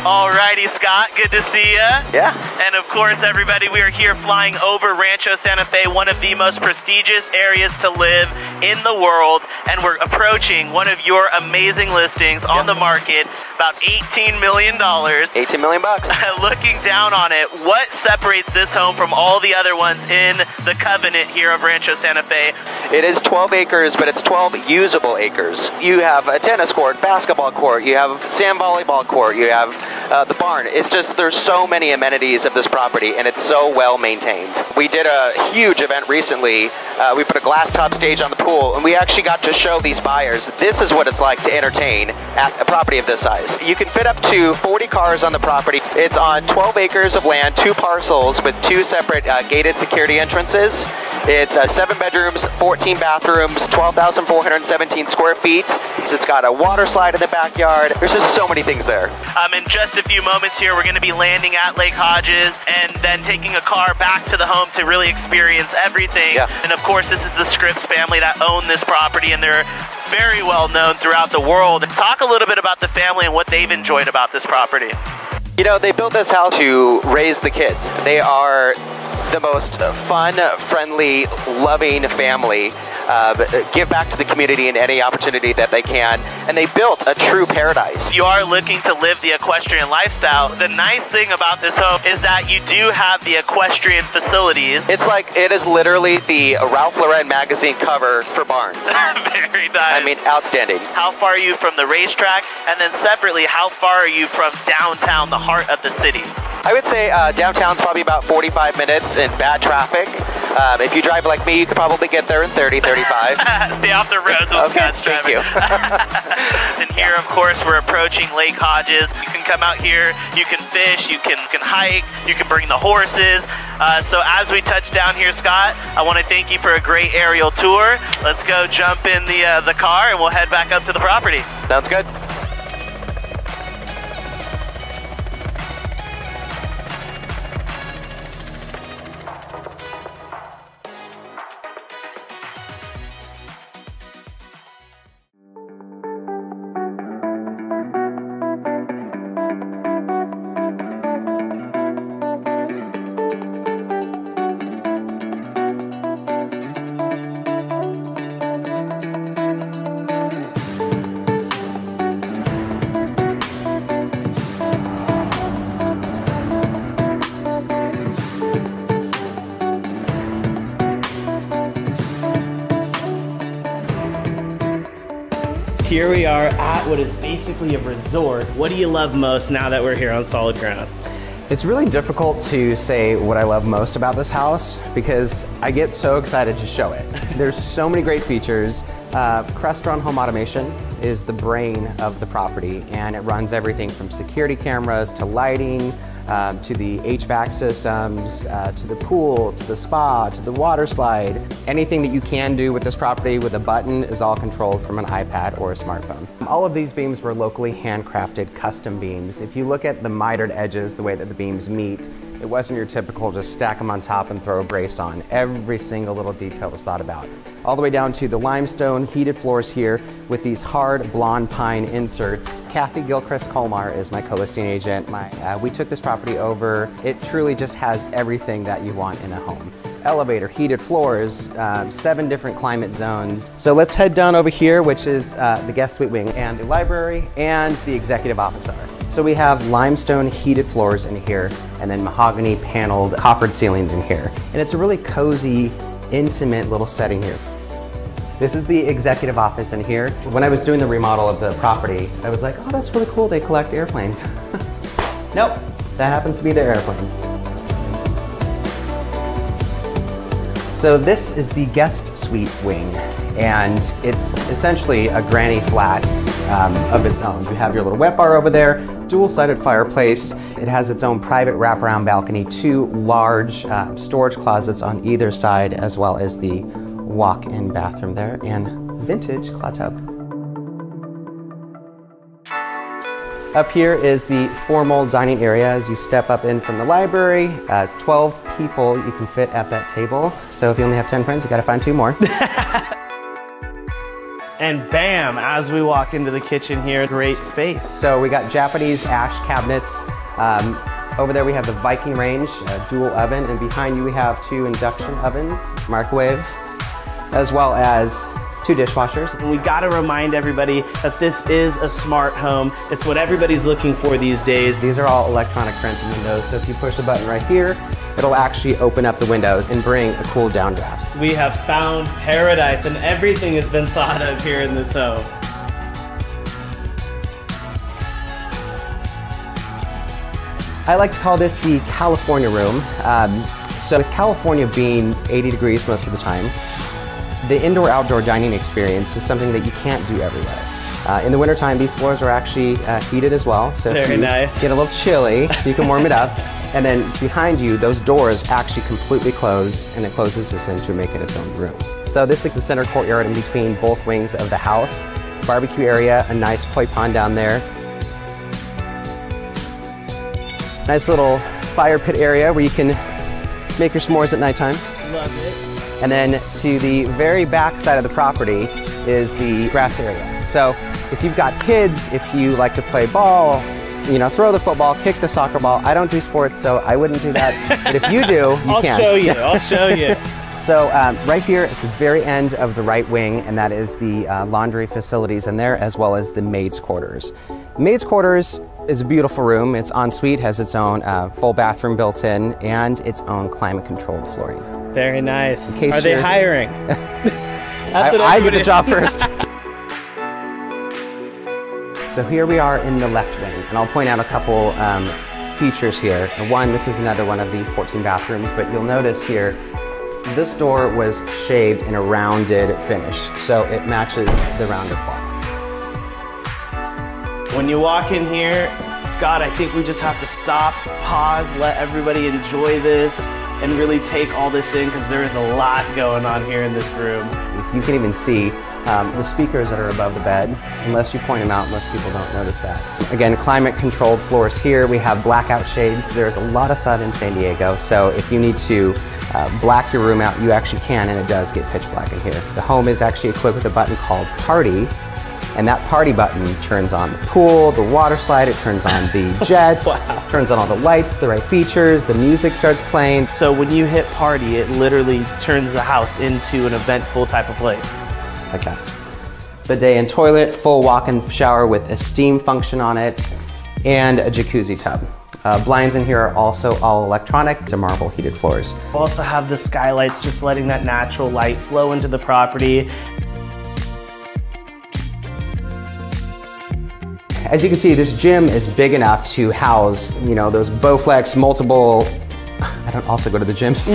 Alrighty, Scott, good to see you. Yeah. And of course, everybody, we are here flying over Rancho Santa Fe, one of the most prestigious areas to live in the world. And we're approaching one of your amazing listings on the market, about $18 million. 18 million bucks. Looking down on it, what separates this home from all the other ones in the covenant here of Rancho Santa Fe? It is 12 acres, but it's 12 usable acres. You have a tennis court, basketball court, you have sand volleyball court, you have the barn. It's just, there's so many amenities of this property, and it's so well maintained. We did a huge event recently. We put a glass top stage on the pool, and we actually got to show these buyers, this is what it's like to entertain at a property of this size. You can fit up to 40 cars on the property. It's on 12 acres of land, 2 parcels with 2 separate gated security entrances. It's 7 bedrooms, 14 bathrooms, 12,417 square feet. So it's got a water slide in the backyard. There's just so many things there. In just a few moments here, we're going to be landing at Lake Hodges and then taking a car back to the home to really experience everything. Yeah. And of course, this is the Scripps family that own this property, and they're very well known throughout the world. Talk a little bit about the family and what they've enjoyed about this property. You know, they built this house to raise the kids. They are the most fun, friendly, loving family. Give back to the community in any opportunity that they can, and they built a true paradise. You are looking to live the equestrian lifestyle. The nice thing about this home is that you do have the equestrian facilities. It's like, it is literally the Ralph Lauren magazine cover for barns. Very nice. I mean, outstanding. How far are you from the racetrack? And then separately, how far are you from downtown, the heart of the city? I would say downtown's probably about 45 minutes in bad traffic. If you drive like me, you could probably get there in 30, 35. Stay off the roads with Scott's driving. Thank you. And here, of course, we're approaching Lake Hodges. You can come out here, you can fish, you can hike, you can bring the horses. So as we touch down here, Scott, I want to thank you for a great aerial tour. Let's go jump in the car and we'll head back up to the property. Sounds good. Here we are at what is basically a resort. What do you love most now that we're here on solid ground? It's really difficult to say what I love most about this house because I get so excited to show it. There's so many great features. Crestron Home Automation is the brain of the property, and it runs everything from security cameras to lighting, to the HVAC systems, to the pool, to the spa, to the water slide. Anything that you can do with this property with a button is all controlled from an iPad or a smartphone. All of these beams were locally handcrafted custom beams. If you look at the mitered edges, the way that the beams meet, it wasn't your typical just stack them on top and throw a brace on. Every single little detail was thought about. All the way down to the limestone heated floors here with these hard blonde pine inserts. Kathy Gilchrist Colmar is my co-listing agent. We took this property over. It truly just has everything that you want in a home. Elevator, heated floors, 7 different climate zones. So let's head down over here, which is the guest suite wing and the library and the executive office are. So we have limestone heated floors in here and then mahogany paneled coppered ceilings in here. And it's a really cozy, intimate little setting here. This is the executive office in here. When I was doing the remodel of the property, I was like, oh, that's really cool, they collect airplanes. Nope, that happens to be their airplanes. So this is the guest suite wing, and it's essentially a granny flat of its own. You have your little wet bar over there, dual-sided fireplace. It has its own private wraparound balcony, 2 large storage closets on either side, as well as the walk-in bathroom there, and vintage claw tub. Up here is the formal dining area as you step up in from the library. It's 12 people you can fit at that table. So if you only have 10 friends, you gotta find 2 more. And bam, as we walk into the kitchen here, great space. So we got Japanese ash cabinets. Over there we have the Viking range, dual oven, and behind you we have 2 induction ovens, microwave, as well as 2 dishwashers. And we gotta remind everybody that this is a smart home. It's what everybody's looking for these days. These are all electronic venting windows, so if you push the button right here, it'll actually open up the windows and bring a cool downdraft. We have found paradise, and everything has been thought of here in this home. I like to call this the California room. So with California being 80 degrees most of the time, the indoor-outdoor dining experience is something that you can't do everywhere. In the wintertime, these floors are actually heated as well. So if you get a little chilly, you can warm it up. And then behind you, those doors actually completely close, and it closes this in to make it its own room. So this is the center courtyard in between both wings of the house. Barbecue area, a nice koi pond down there. Nice little fire pit area where you can make your s'mores at nighttime. Love it. And then to the very back side of the property is the grass area. So if you've got kids, if you like to play ball, you know, throw the football, kick the soccer ball. I don't do sports, so I wouldn't do that. But if you do, you can. I'll show you, I'll show you. So right here at the very end of the right wing, and that is the laundry facilities in there, as well as the maid's quarters. Maid's quarters is a beautiful room. It's en suite, has its own full bathroom built in, and its own climate-controlled flooring. Very nice. Are they hiring? I did the job first. So here we are in the left wing, and I'll point out a couple features here. One, this is another one of the 14 bathrooms, but you'll notice here, this door was shaved in a rounded finish, so it matches the rounded wall. When you walk in here, Scott, I think we just have to stop, pause, let everybody enjoy this, and really take all this in, because there is a lot going on here in this room. You can even see the speakers that are above the bed. Unless you point them out, most people don't notice that. Again, climate-controlled floors here. We have blackout shades. There's a lot of sun in San Diego, so if you need to black your room out, you actually can, and it does get pitch black in here. The home is actually equipped with a button called Party, and that Party button turns on the pool, the water slide, it turns on the jets, Wow. Turns on all the lights, the right features, the music starts playing. So when you hit Party, it literally turns the house into an eventful type of place. Like that. Bidet and toilet, full walk-in shower with a steam function on it, and a jacuzzi tub. Blinds in here are also all electronic to marble heated floors. We also have the skylights, just letting that natural light flow into the property. As you can see, this gym is big enough to house, you know, those Bowflex multiple, I don't also go to the gyms,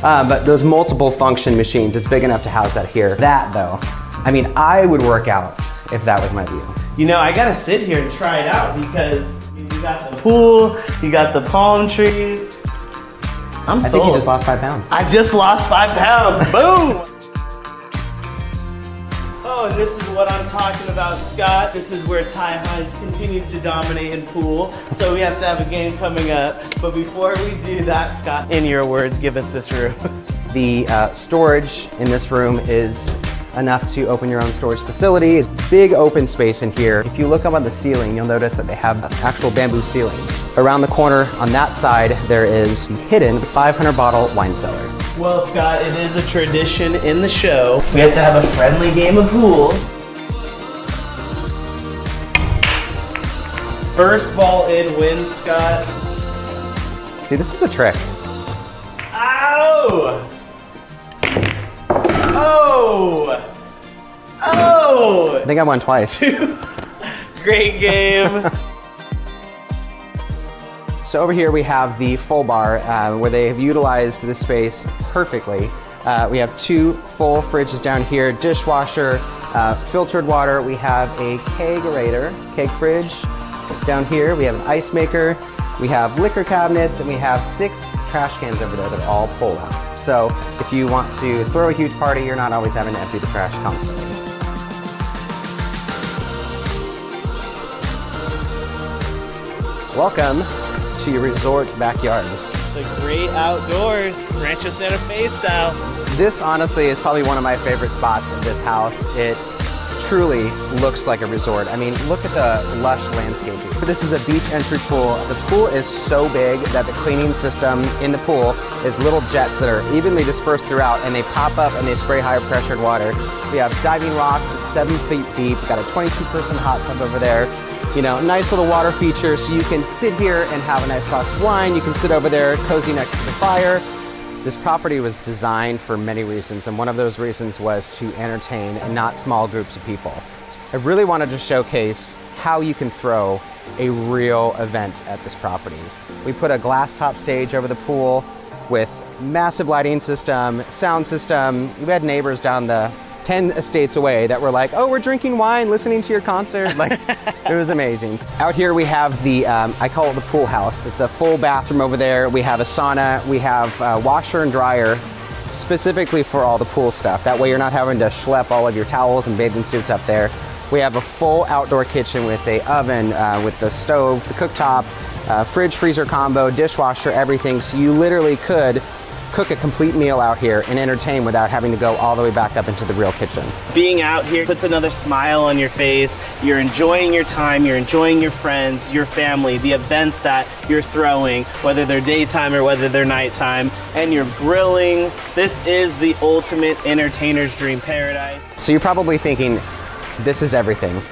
but those multiple function machines, it's big enough to house that here. That though, I mean, I would work out if that was my view. You know, I gotta sit here and try it out, because you got the pool, you got the palm trees. I'm sold. I think you just lost 5 pounds. I just lost 5 pounds, boom! Oh, and this is what I'm talking about, Scott. This is where Ty Hines continues to dominate in pool. So we have to have a game coming up. But before we do that, Scott, in your words, give us this room. The storage in this room is enough to open your own storage facility. It's big open space in here. If you look up on the ceiling, you'll notice that they have actual bamboo ceiling. Around the corner on that side, there is the hidden 500 bottle wine cellar. Well, Scott, it is a tradition in the show. We have to have a friendly game of pool. First ball in wins, Scott. See, this is a trick. Ow! Oh! Oh! I think I won twice. Great game. So over here we have the full bar where they have utilized this space perfectly. We have 2 full fridges down here, dishwasher, filtered water. We have a kegerator, keg fridge down here. We have an ice maker. We have liquor cabinets, and we have 6 trash cans over there that all pull out. So if you want to throw a huge party, you're not always having to empty the trash constantly. Welcome to your resort backyard. The great outdoors, Rancho Santa Fe style. This honestly is probably one of my favorite spots in this house. It truly looks like a resort. I mean, look at the lush landscaping. This is a beach entry pool. The pool is so big that the cleaning system in the pool is little jets that are evenly dispersed throughout, and they pop up and they spray higher pressured water. We have diving rocks at 7 feet deep. Got a 22-person hot tub over there. You know, nice little water feature, so you can sit here and have a nice glass of wine. You can sit over there cozy next to the fire. This property was designed for many reasons, and one of those reasons was to entertain and not small groups of people. I really wanted to showcase how you can throw a real event at this property. We put a glass top stage over the pool with massive lighting system, sound system. We had neighbors down the 10 estates away that were like, oh, we're drinking wine, listening to your concert. Like, it was amazing. Out here we have the, I call it the pool house. It's a full bathroom over there. We have a sauna. We have a washer and dryer specifically for all the pool stuff. That way you're not having to schlep all of your towels and bathing suits up there. We have a full outdoor kitchen with a oven, with the stove, the cooktop, fridge, freezer combo, dishwasher, everything. So you literally could cook a complete meal out here and entertain without having to go all the way back up into the real kitchen. Being out here puts another smile on your face. You're enjoying your time, you're enjoying your friends, your family, the events that you're throwing, whether they're daytime or whether they're nighttime, and you're grilling. This is the ultimate entertainer's dream paradise. So you're probably thinking, this is everything.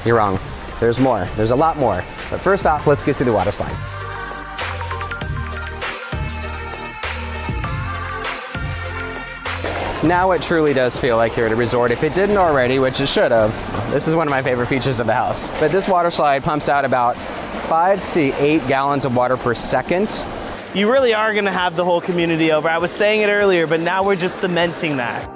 You're wrong. There's more. There's a lot more. But first off, let's get to the water slide. Now it truly does feel like you're at a resort. If it didn't already, which it should have, this is one of my favorite features of the house. But this water slide pumps out about 5 to 8 gallons of water per second. You really are gonna have the whole community over. I was saying it earlier, but now we're just cementing that.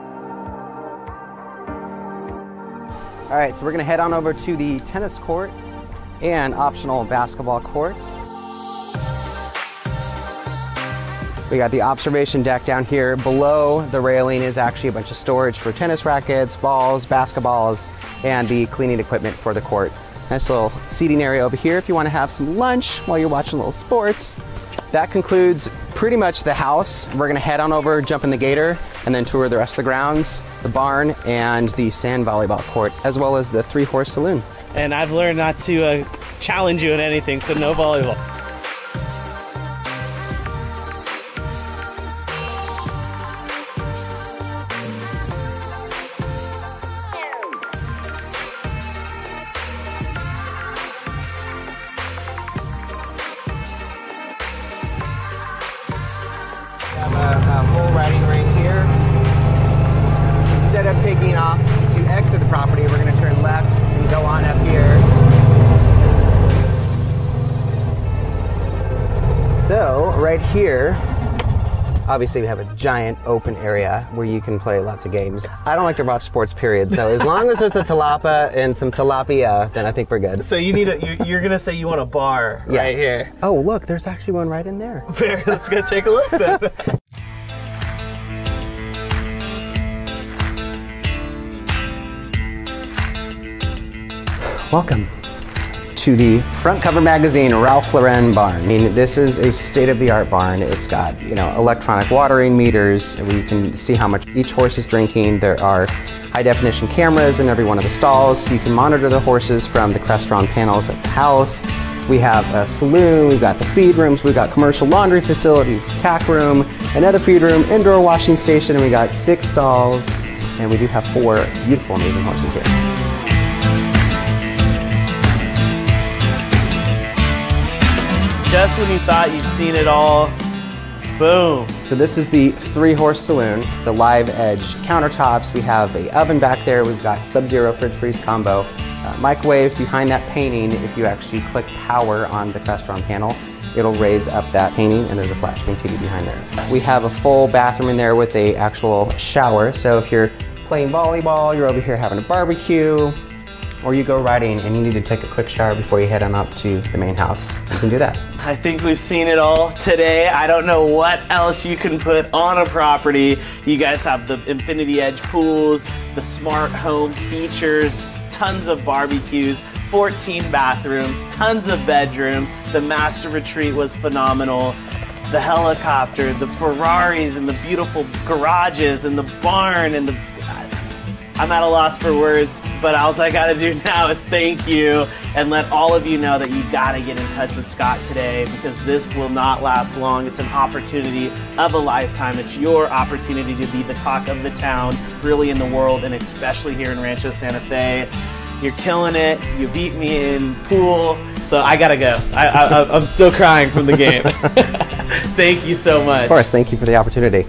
All right, so we're gonna head on over to the tennis court and optional basketball court. We got the observation deck down here. Below the railing is actually a bunch of storage for tennis rackets, balls, basketballs, and the cleaning equipment for the court. Nice little seating area over here if you want to have some lunch while you're watching little sports. That concludes pretty much the house. We're gonna head on over, jump in the gator, and then tour the rest of the grounds, the barn, and the sand volleyball court, as well as the 3-horse saloon. And I've learned not to challenge you in anything, so no volleyball. A full riding ring here. Instead of taking off to exit the property, we're going to turn left and go on up here. So right here, obviously we have a giant open area where you can play lots of games. I don't like to watch sports, period. So as long as there's a tilapia and some tilapia, then I think we're good. So you need you're gonna say you want a bar right here. Oh, look, there's actually one right in there. Fair, let's go take a look then. Welcome to the front cover magazine Ralph Lauren barn. I mean, this is a state-of-the-art barn. It's got, you know, electronic watering meters where you can see how much each horse is drinking. There are high-definition cameras in every one of the stalls. You can monitor the horses from the Crestron panels at the house. We have a saloon, we've got the feed rooms, we've got commercial laundry facilities, tack room, another feed room, indoor washing station, and we got 6 stalls, and we do have 4 beautiful, amazing horses here. Just when you thought you've seen it all, boom. So this is the 3-horse saloon, the live edge countertops. We have a oven back there. We've got Sub-Zero fridge freeze combo. Microwave behind that painting. If you actually click power on the Crestron panel, it'll raise up that painting, and there's a flat screen TV behind there. We have a full bathroom in there with a actual shower. So if you're playing volleyball, you're over here having a barbecue, or you go riding and you need to take a quick shower before you head on up to the main house, you can do that. I think we've seen it all today. I don't know what else you can put on a property. You guys have the Infinity Edge pools, the smart home features, tons of barbecues, 14 bathrooms, tons of bedrooms. The master retreat was phenomenal. the helicopter, the Ferraris, and the beautiful garages, and the barn, and I'm at a loss for words, but all I gotta do now is thank you and let all of you know that you gotta get in touch with Scott today, because this will not last long. It's an opportunity of a lifetime. It's your opportunity to be the talk of the town, really in the world, and especially here in Rancho Santa Fe. You're killing it. You beat me in pool, so I gotta go. I'm still crying from the game. Thank you so much. Of course, thank you for the opportunity.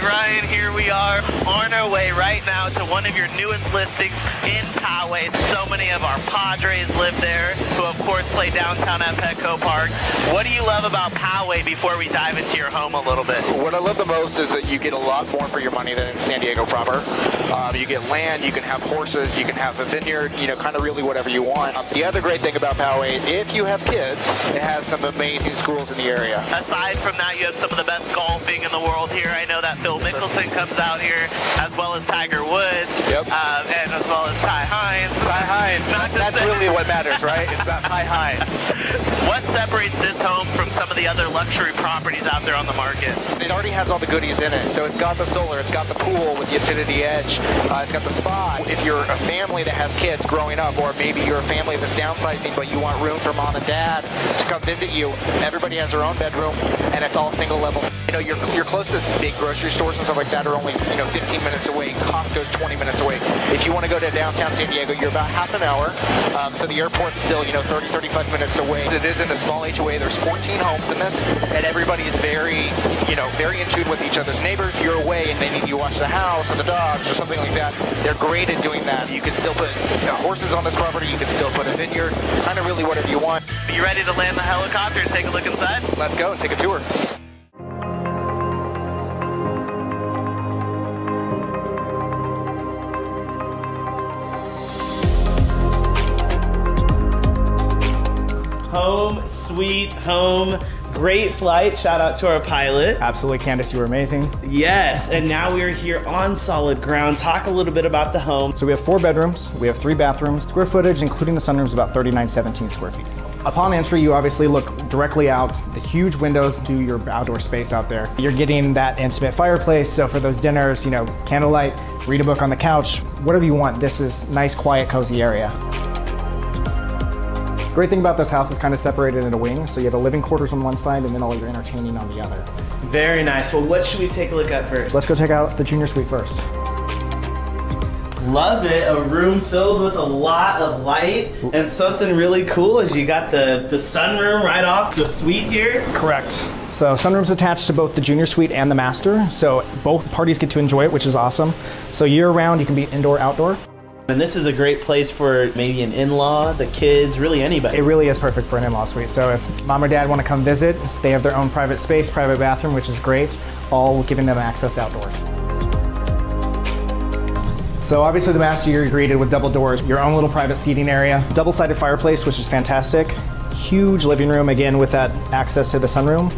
Ryan, here we are on our way right now to one of your newest listings in Poway. So many of our Padres live there, who of course play downtown at Petco Park. What do you love about Poway before we dive into your home a little bit? What I love the most is that you get a lot more for your money than in San Diego proper. You get land, you can have horses, you can have a vineyard, you know, kind of really whatever you want. The other great thing about Poway, if you have kids, it has some amazing schools in the area. Aside from that, you have some of the best golfing in the world here. I know that Phil Mickelson comes out here, as well as Tiger Woods, and as well as Ty Hines. Ty Hines, that's really what matters, right? It's about Ty Hines. What separates this home from some of the other luxury properties out there on the market? It already has all the goodies in it. So it's got the solar, it's got the pool with the infinity edge, it's got the spa. If you're a family that has kids growing up, or maybe you're a family that's downsizing but you want room for mom and dad to come visit you, everybody has their own bedroom, and it's all single level. You know, your closest big grocery stores and stuff like that are only, 15 minutes away. Costco's 20 minutes away. If you want to go to downtown San Diego, you're about half an hour. So the airport's still, 30, 35 minutes away. It is in a small HOA. There's 14 homes in this, and everybody is very, very in tune with each other's neighbors. You're away and they need you to watch the house or the dogs or something like that. They're great at doing that. You can still put horses on this property. You can still put a vineyard, kind of really whatever you want. Are you ready to land the helicopter and take a look inside? Let's go and take a tour. Home sweet home. Great flight. Shout out to our pilot. Absolutely, Candace, you were amazing. Yes, and now we are here on solid ground. Talk a little bit about the home. So we have 4 bedrooms, we have 3 bathrooms. Square footage, including the sunroom, is about 3,917 square feet. Upon entry, you obviously look directly out, the huge windows to your outdoor space out there. You're getting that intimate fireplace, so for those dinners, candlelight, read a book on the couch, whatever you want. This is nice, quiet, cozy area. Great thing about this house is kind of separated into wings, so you have a living quarters on one side and then all your entertaining on the other. Very nice. Well, what should we take a look at first? Let's go check out the junior suite first. Love it. A room filled with a lot of light, and something really cool is you got the sunroom right off the suite here. Correct. So sunroom's attached to both the junior suite and the master, so both parties get to enjoy it, which is awesome. So year round, you can be indoor, outdoor. And this is a great place for maybe an in-law, the kids, really anybody. It really is perfect for an in-law suite. So if mom or dad want to come visit, they have their own private space, private bathroom, which is great, all giving them access outdoors. So obviously the master, you're greeted with double doors, your own little private seating area, double-sided fireplace, which is fantastic. Huge living room, again, with that access to the sunroom.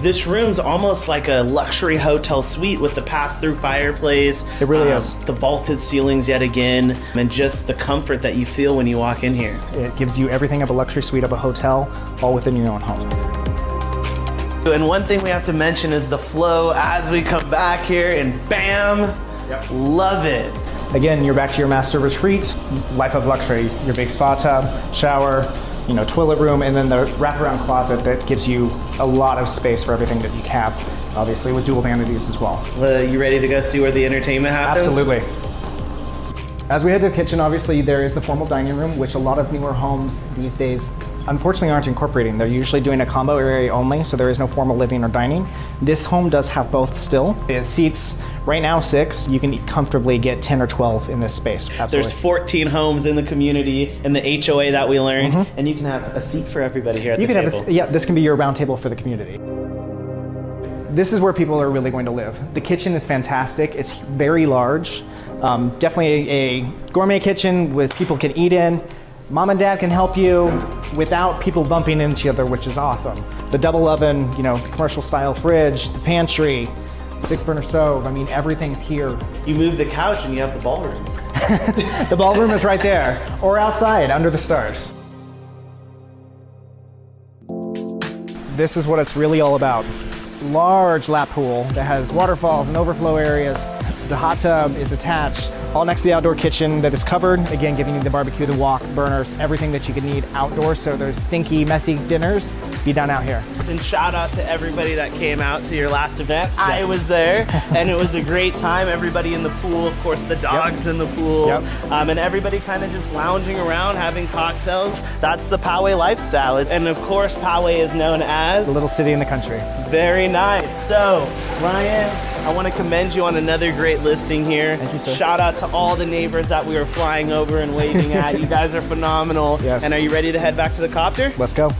This room's almost like a luxury hotel suite with the pass-through fireplace. It really is. The vaulted ceilings yet again, and just the comfort that you feel when you walk in here. It gives you everything of a luxury suite of a hotel, all within your own home. And one thing we have to mention is the flow as we come back here, and bam, love it. Again, you're back to your master retreat, life of luxury, your big spa tub, shower, toilet room, and then the wraparound closet that gives you a lot of space for everything that you can have, obviously with dual vanities as well. You ready to go see where the entertainment happens? Absolutely. As we head to the kitchen, obviously there is the formal dining room, which a lot of newer homes these days unfortunately aren't incorporating. They're usually doing a combo area only, so there is no formal living or dining. This home does have both still. It seats right now 6. You can comfortably get 10 or 12 in this space. Absolutely. There's 14 homes in the community in the HOA that we learned, and you can have a seat for everybody here at the table. This can be your round table for the community. This is where people are really going to live. The kitchen is fantastic. It's very large. Definitely a gourmet kitchen with people can eat in. Mom and dad can help you without people bumping into each other, which is awesome. The double oven, you know, commercial style fridge, the pantry, 6-burner stove, I mean, everything's here. You move the couch and you have the ballroom. The ballroom is right there, or outside under the stars. This is what it's really all about. Large lap pool that has waterfalls and overflow areas. The hot tub is attached, all next to the outdoor kitchen that is covered. Again, giving you the barbecue, the wok, burners, everything that you could need outdoors. So those stinky, messy dinners, be done out here. And shout out to everybody that came out to your last event. Yes. I was there, and it was a great time. Everybody in the pool, of course, the dogs in the pool, and everybody kind of just lounging around, having cocktails. That's the Poway lifestyle. And of course, Poway is known as the little city in the country. Very nice. So, Ryan, I want to commend you on another great listing here. Thank you, sir. Shout out to all the neighbors that we were flying over and waving at. You guys are phenomenal. Yes. And are you ready to head back to the copter? Let's go.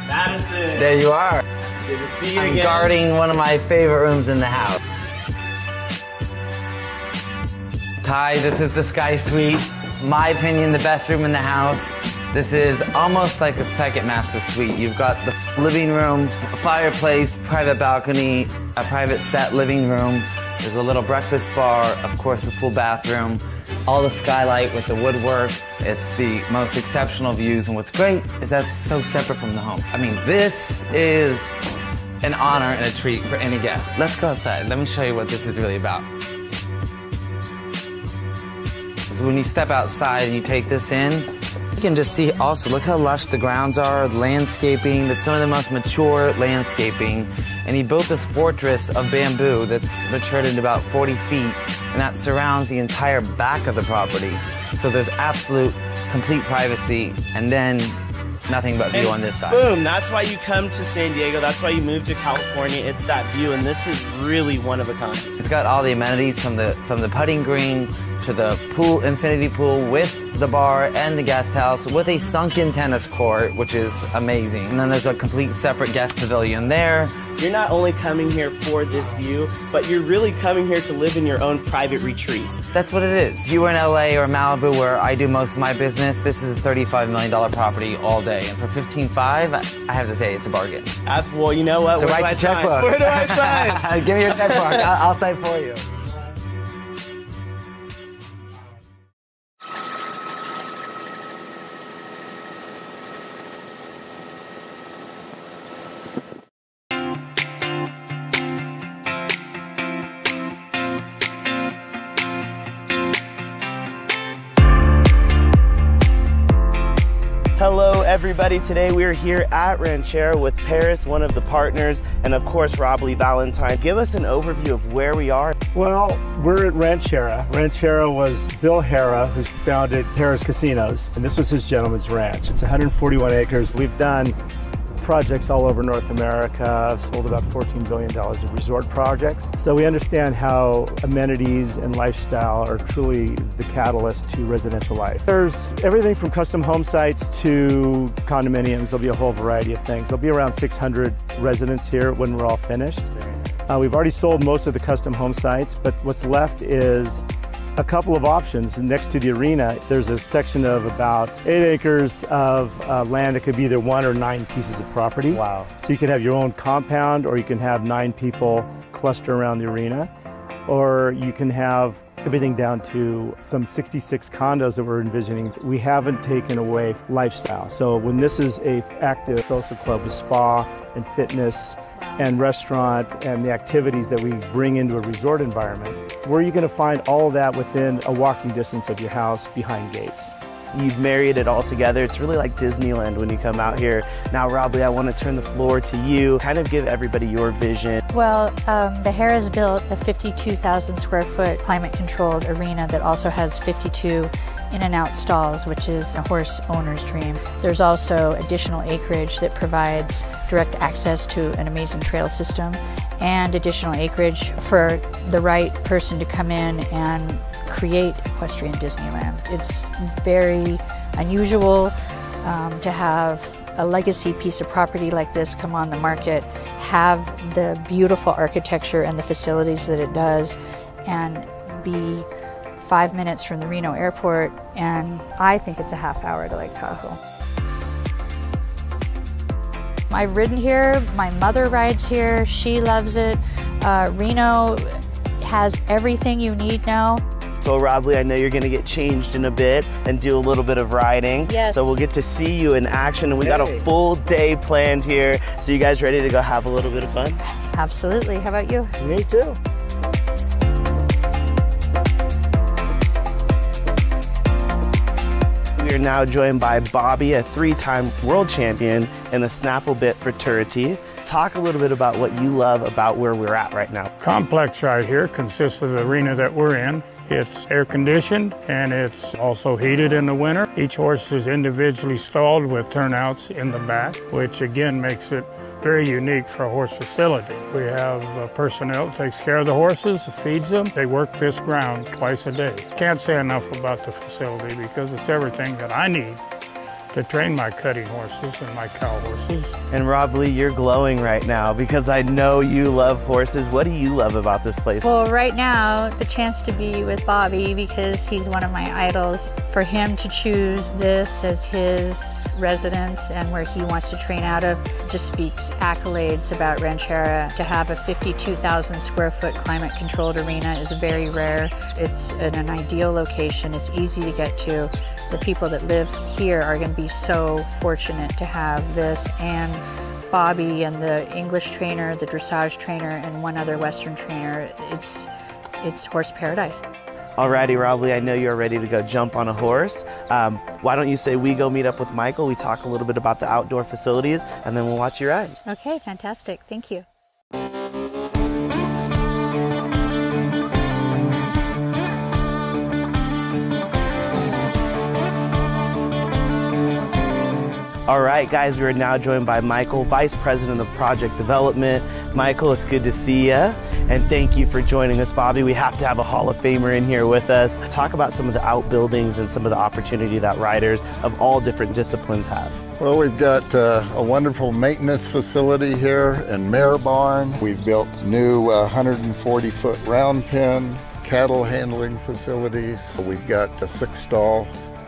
Madison. There you are. Good to see you I'm again. guarding one of my favorite rooms in the house. Ty, this is the Sky Suite. My opinion, the best room in the house. This is almost like a second master suite. You've got the living room, a fireplace, private balcony, a private set living room. There's a little breakfast bar, of course, a full bathroom. All the skylight with the woodwork. It's the most exceptional views, and what's great is that's so separate from the home. I mean, this is an honor and a treat for any guest. Let's go outside. Let me show you what this is really about. So when you step outside and you take this in, you can just see also, look how lush the grounds are, the landscaping, that's some of the most mature landscaping. And he built this fortress of bamboo that's matured into about 40 feet, and that surrounds the entire back of the property. So there's absolute, complete privacy, and then nothing but view on this side. Boom, that's why you come to San Diego, that's why you move to California, it's that view, and this is really one of a kind. It's got all the amenities from the putting green to the pool, infinity pool with the bar and the guest house with a sunken tennis court, which is amazing. And then there's a complete separate guest pavilion there. You're not only coming here for this view, but you're really coming here to live in your own private retreat. That's what it is. If you were in LA or Malibu, where I do most of my business, this is a $35 million property all day. And for $15.5, I have to say it's a bargain. Well, you know what? So write the checkbook. Where do I sign? Give me your checkbook. I'll sign for you. Hello everybody, today we are here at Ranchera with Paris, one of the partners, and of course Rob Lee Valentine. Give us an overview of where we are. Well, we're at Ranchera. Ranchera was Bill Hara, who founded Harrah's Casinos, and this was his gentleman's ranch. It's 141 acres. We've done projects all over North America, sold about $14 billion of resort projects. So we understand how amenities and lifestyle are truly the catalyst to residential life. There's everything from custom home sites to condominiums. There'll be a whole variety of things. There'll be around 600 residents here when we're all finished. We've already sold most of the custom home sites, but what's left is a couple of options. Next to the arena, there's a section of about 8 acres of land that could be either 1 or 9 pieces of property. Wow. So you can have your own compound, or you can have 9 people cluster around the arena, or you can have everything down to some 66 condos that we're envisioning. We haven't taken away lifestyle. So when this is a active social club with spa and fitness and restaurant and the activities that we bring into a resort environment, where are you going to find all of that within a walking distance of your house behind gates? You've married it all together. It's really like Disneyland when you come out here. Now, Rob Lee, I want to turn the floor to you. Kind of give everybody your vision. Well, the Harrah's built a 52,000 square foot climate controlled arena that also has 52 in and out stalls, which is a horse owner's dream. There's also additional acreage that provides direct access to an amazing trail system. and additional acreage for the right person to come in and create equestrian Disneyland. It's very unusual to have a legacy piece of property like this come on the market, have the beautiful architecture and the facilities that it does, and be 5 minutes from the Reno airport, and I think it's a half hour to Lake Tahoe. I've ridden here, my mother rides here, she loves it. Reno has everything you need now. So Rob Lee, I know you're gonna get changed in a bit and do a little bit of riding. Yes. So we'll get to see you in action, and we got a full day planned here. So you guys ready to go have a little bit of fun? Absolutely, how about you? Me too. We are now joined by Bobby, a 3-time world champion in the Snaffle Bit fraternity. Talk a little bit about what you love about where we're at right now. Complex right here consists of the arena that we're in. It's air conditioned and it's also heated in the winter. Each horse is individually stalled with turnouts in the back, which again makes it very unique for a horse facility. We have personnel that takes care of the horses, feeds them. They work this ground twice a day. Can't say enough about the facility because it's everything that I need to train my cutting horses and my cow horses. And Rob Lee, you're glowing right now because I know you love horses. What do you love about this place? Well, right now, the chance to be with Bobby because he's one of my idols. For him to choose this as his residence and where he wants to train out of just speaks accolades about Ranchera. To have a 52,000 square foot climate controlled arena is very rare. It's in an ideal location. It's easy to get to. The people that live here are going to be so fortunate to have this, and Bobby and the English trainer, the dressage trainer, and one other Western trainer. It's horse paradise. Alrighty, Rob Lee, I know you're ready to go jump on a horse. Why don't you say we go meet up with Michael, we talk a little bit about the outdoor facilities, and then we'll watch you ride. Okay, fantastic. Thank you. All right, guys, we're now joined by Michael, Vice President of Project Development. Michael, it's good to see you, and thank you for joining us, Bobby. We have to have a Hall of Famer in here with us. Talk about some of the outbuildings and some of the opportunity that riders of all different disciplines have. Well, we've got a wonderful maintenance facility here and mare barn. We've built new 140-foot round pen, cattle handling facilities. We've got a 6-stall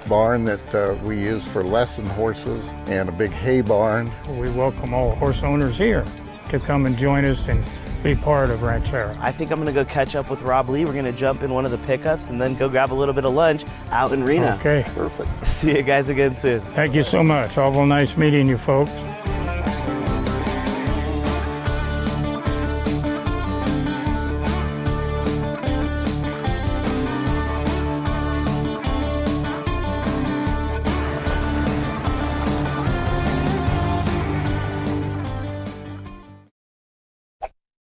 barn that we use for lesson horses and a big hay barn. We welcome all horse owners here to come and join us and be part of Ranchera. I think I'm gonna go catch up with Rob Lee. We're gonna jump in one of the pickups and then go grab a little bit of lunch out in Reno. Okay. Perfect. See you guys again soon. Thank you so much. Awful nice meeting you folks.